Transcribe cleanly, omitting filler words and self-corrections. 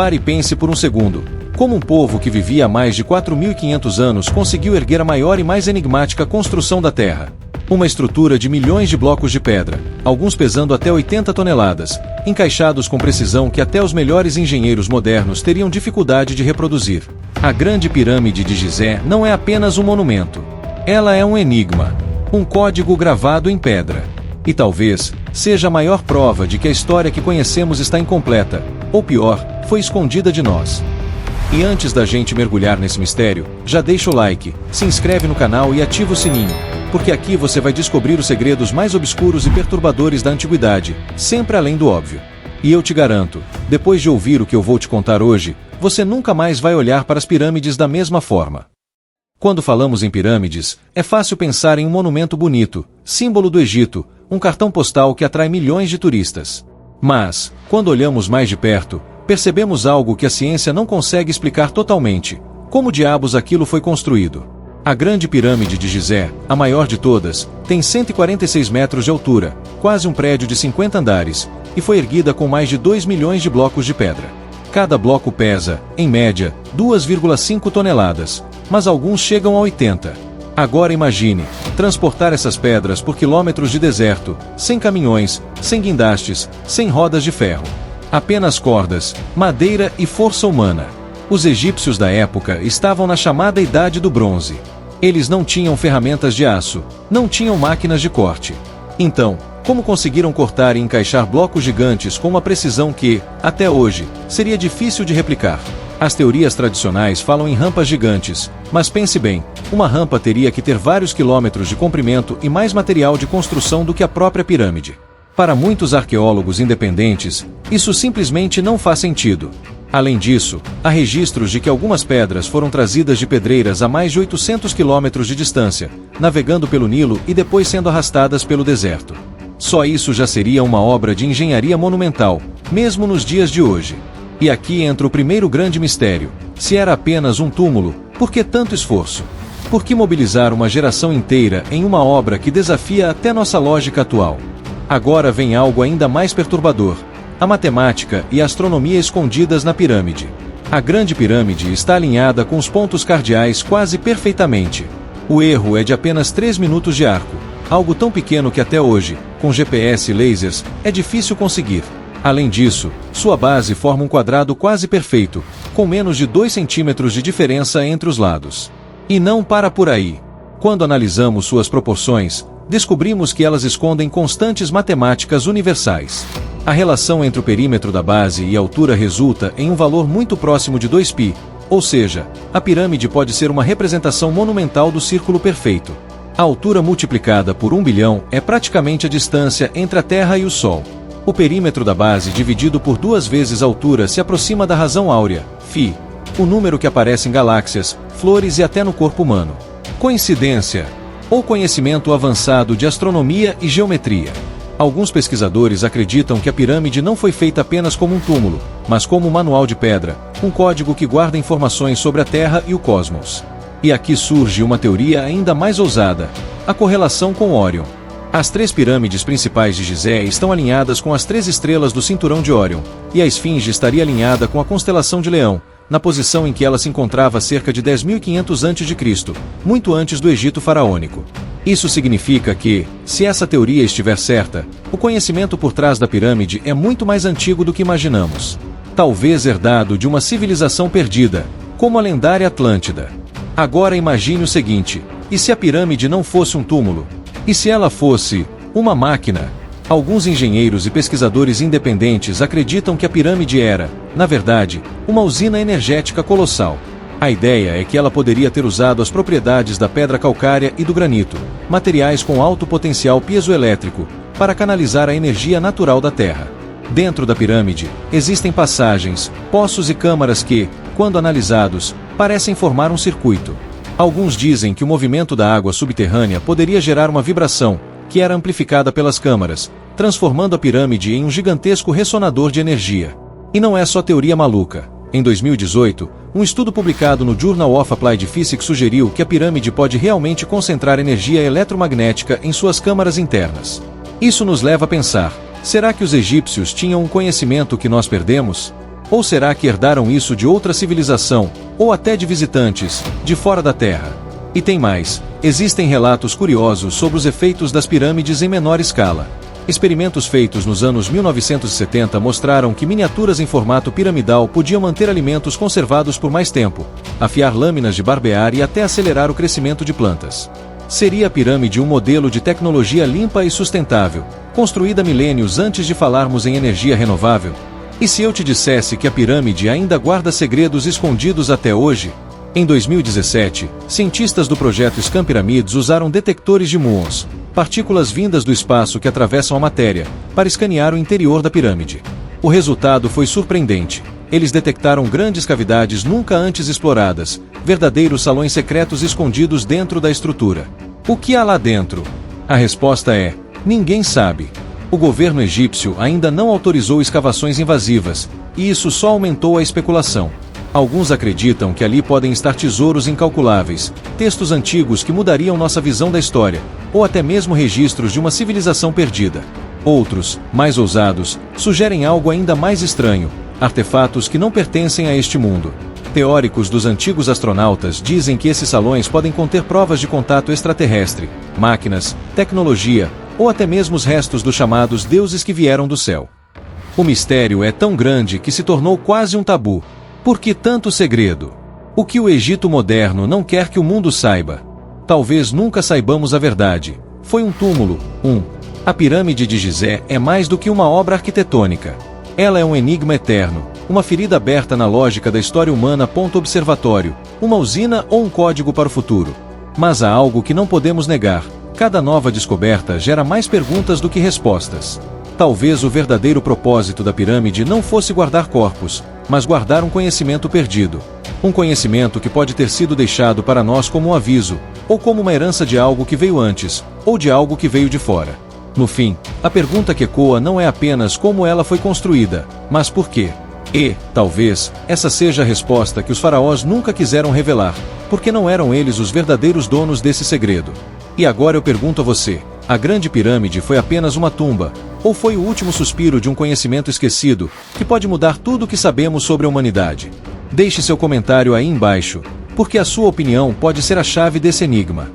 Pare e pense por um segundo. Como um povo que vivia há mais de 4.500 anos conseguiu erguer a maior e mais enigmática construção da Terra? Uma estrutura de milhões de blocos de pedra, alguns pesando até 80 toneladas, encaixados com precisão que até os melhores engenheiros modernos teriam dificuldade de reproduzir. A Grande Pirâmide de Gizé não é apenas um monumento. Ela é um enigma, um código gravado em pedra. E talvez seja a maior prova de que a história que conhecemos está incompleta, ou pior, foi escondida de nós. E antes da gente mergulhar nesse mistério, já deixa o like, se inscreve no canal e ativa o sininho, porque aqui você vai descobrir os segredos mais obscuros e perturbadores da antiguidade, sempre além do óbvio. E eu te garanto, depois de ouvir o que eu vou te contar hoje, você nunca mais vai olhar para as pirâmides da mesma forma. Quando falamos em pirâmides, é fácil pensar em um monumento bonito, símbolo do Egito, um cartão postal que atrai milhões de turistas. Mas, quando olhamos mais de perto, percebemos algo que a ciência não consegue explicar totalmente: como diabos aquilo foi construído. A Grande Pirâmide de Gizé, a maior de todas, tem 146 metros de altura, quase um prédio de 50 andares, e foi erguida com mais de 2 milhões de blocos de pedra. Cada bloco pesa, em média, 2,5 toneladas, mas alguns chegam a 80. Agora imagine, transportar essas pedras por quilômetros de deserto, sem caminhões, sem guindastes, sem rodas de ferro. Apenas cordas, madeira e força humana. Os egípcios da época estavam na chamada Idade do Bronze. Eles não tinham ferramentas de aço, não tinham máquinas de corte. Então, como conseguiram cortar e encaixar blocos gigantes com uma precisão que, até hoje, seria difícil de replicar? As teorias tradicionais falam em rampas gigantes, mas pense bem, uma rampa teria que ter vários quilômetros de comprimento e mais material de construção do que a própria pirâmide. Para muitos arqueólogos independentes, isso simplesmente não faz sentido. Além disso, há registros de que algumas pedras foram trazidas de pedreiras a mais de 800 quilômetros de distância, navegando pelo Nilo e depois sendo arrastadas pelo deserto. Só isso já seria uma obra de engenharia monumental, mesmo nos dias de hoje. E aqui entra o primeiro grande mistério: se era apenas um túmulo, por que tanto esforço? Por que mobilizar uma geração inteira em uma obra que desafia até nossa lógica atual? Agora vem algo ainda mais perturbador: a matemática e a astronomia escondidas na pirâmide. A Grande Pirâmide está alinhada com os pontos cardeais quase perfeitamente. O erro é de apenas 3 minutos de arco, algo tão pequeno que até hoje, com GPS e lasers, é difícil conseguir. Além disso, sua base forma um quadrado quase perfeito, com menos de 2 centímetros de diferença entre os lados. E não para por aí. Quando analisamos suas proporções, descobrimos que elas escondem constantes matemáticas universais. A relação entre o perímetro da base e a altura resulta em um valor muito próximo de 2π, ou seja, a pirâmide pode ser uma representação monumental do círculo perfeito. A altura multiplicada por 1 bilhão é praticamente a distância entre a Terra e o Sol. O perímetro da base dividido por 2 vezes a altura se aproxima da razão áurea, φ, o número que aparece em galáxias, flores e até no corpo humano. Coincidência? Ou conhecimento avançado de astronomia e geometria? Alguns pesquisadores acreditam que a pirâmide não foi feita apenas como um túmulo, mas como um manual de pedra, um código que guarda informações sobre a Terra e o cosmos. E aqui surge uma teoria ainda mais ousada: a correlação com Órion. As 3 pirâmides principais de Gizé estão alinhadas com as 3 estrelas do cinturão de Órion, e a Esfinge estaria alinhada com a constelação de Leão, na posição em que ela se encontrava cerca de 10.500 a.C., muito antes do Egito faraônico. Isso significa que, se essa teoria estiver certa, o conhecimento por trás da pirâmide é muito mais antigo do que imaginamos. Talvez herdado de uma civilização perdida, como a lendária Atlântida. Agora imagine o seguinte: e se a pirâmide não fosse um túmulo? E se ela fosse uma máquina? Alguns engenheiros e pesquisadores independentes acreditam que a pirâmide era, na verdade, uma usina energética colossal. A ideia é que ela poderia ter usado as propriedades da pedra calcária e do granito, materiais com alto potencial piezoelétrico, para canalizar a energia natural da Terra. Dentro da pirâmide, existem passagens, poços e câmaras que, quando analisados, parecem formar um circuito. Alguns dizem que o movimento da água subterrânea poderia gerar uma vibração, que era amplificada pelas câmaras, transformando a pirâmide em um gigantesco ressonador de energia. E não é só teoria maluca. Em 2018, um estudo publicado no Journal of Applied Physics sugeriu que a pirâmide pode realmente concentrar energia eletromagnética em suas câmaras internas. Isso nos leva a pensar: será que os egípcios tinham um conhecimento que nós perdemos? Ou será que herdaram isso de outra civilização, ou até de visitantes, de fora da Terra? E tem mais, existem relatos curiosos sobre os efeitos das pirâmides em menor escala. Experimentos feitos nos anos 1970 mostraram que miniaturas em formato piramidal podiam manter alimentos conservados por mais tempo, afiar lâminas de barbear e até acelerar o crescimento de plantas. Seria a pirâmide um modelo de tecnologia limpa e sustentável, construída milênios antes de falarmos em energia renovável? E se eu te dissesse que a pirâmide ainda guarda segredos escondidos até hoje? Em 2017, cientistas do projeto Scan Pyramids usaram detectores de muons, partículas vindas do espaço que atravessam a matéria, para escanear o interior da pirâmide. O resultado foi surpreendente. Eles detectaram grandes cavidades nunca antes exploradas, verdadeiros salões secretos escondidos dentro da estrutura. O que há lá dentro? A resposta é: ninguém sabe. O governo egípcio ainda não autorizou escavações invasivas, e isso só aumentou a especulação. Alguns acreditam que ali podem estar tesouros incalculáveis, textos antigos que mudariam nossa visão da história, ou até mesmo registros de uma civilização perdida. Outros, mais ousados, sugerem algo ainda mais estranho: artefatos que não pertencem a este mundo. Teóricos dos antigos astronautas dizem que esses salões podem conter provas de contato extraterrestre, máquinas, tecnologia, ou até mesmo os restos dos chamados deuses que vieram do céu. O mistério é tão grande que se tornou quase um tabu. Por que tanto segredo? O que o Egito moderno não quer que o mundo saiba? Talvez nunca saibamos a verdade. Foi um túmulo. A pirâmide de Gizé é mais do que uma obra arquitetônica. Ela é um enigma eterno, uma ferida aberta na lógica da história humana. Observatório, uma usina ou um código para o futuro. Mas há algo que não podemos negar: cada nova descoberta gera mais perguntas do que respostas. Talvez o verdadeiro propósito da pirâmide não fosse guardar corpos, mas guardar um conhecimento perdido. Um conhecimento que pode ter sido deixado para nós como um aviso, ou como uma herança de algo que veio antes, ou de algo que veio de fora. No fim, a pergunta que ecoa não é apenas como ela foi construída, mas por quê. E, talvez, essa seja a resposta que os faraós nunca quiseram revelar, porque não eram eles os verdadeiros donos desse segredo. E agora eu pergunto a você: a Grande Pirâmide foi apenas uma tumba, ou foi o último suspiro de um conhecimento esquecido, que pode mudar tudo o que sabemos sobre a humanidade? Deixe seu comentário aí embaixo, porque a sua opinião pode ser a chave desse enigma.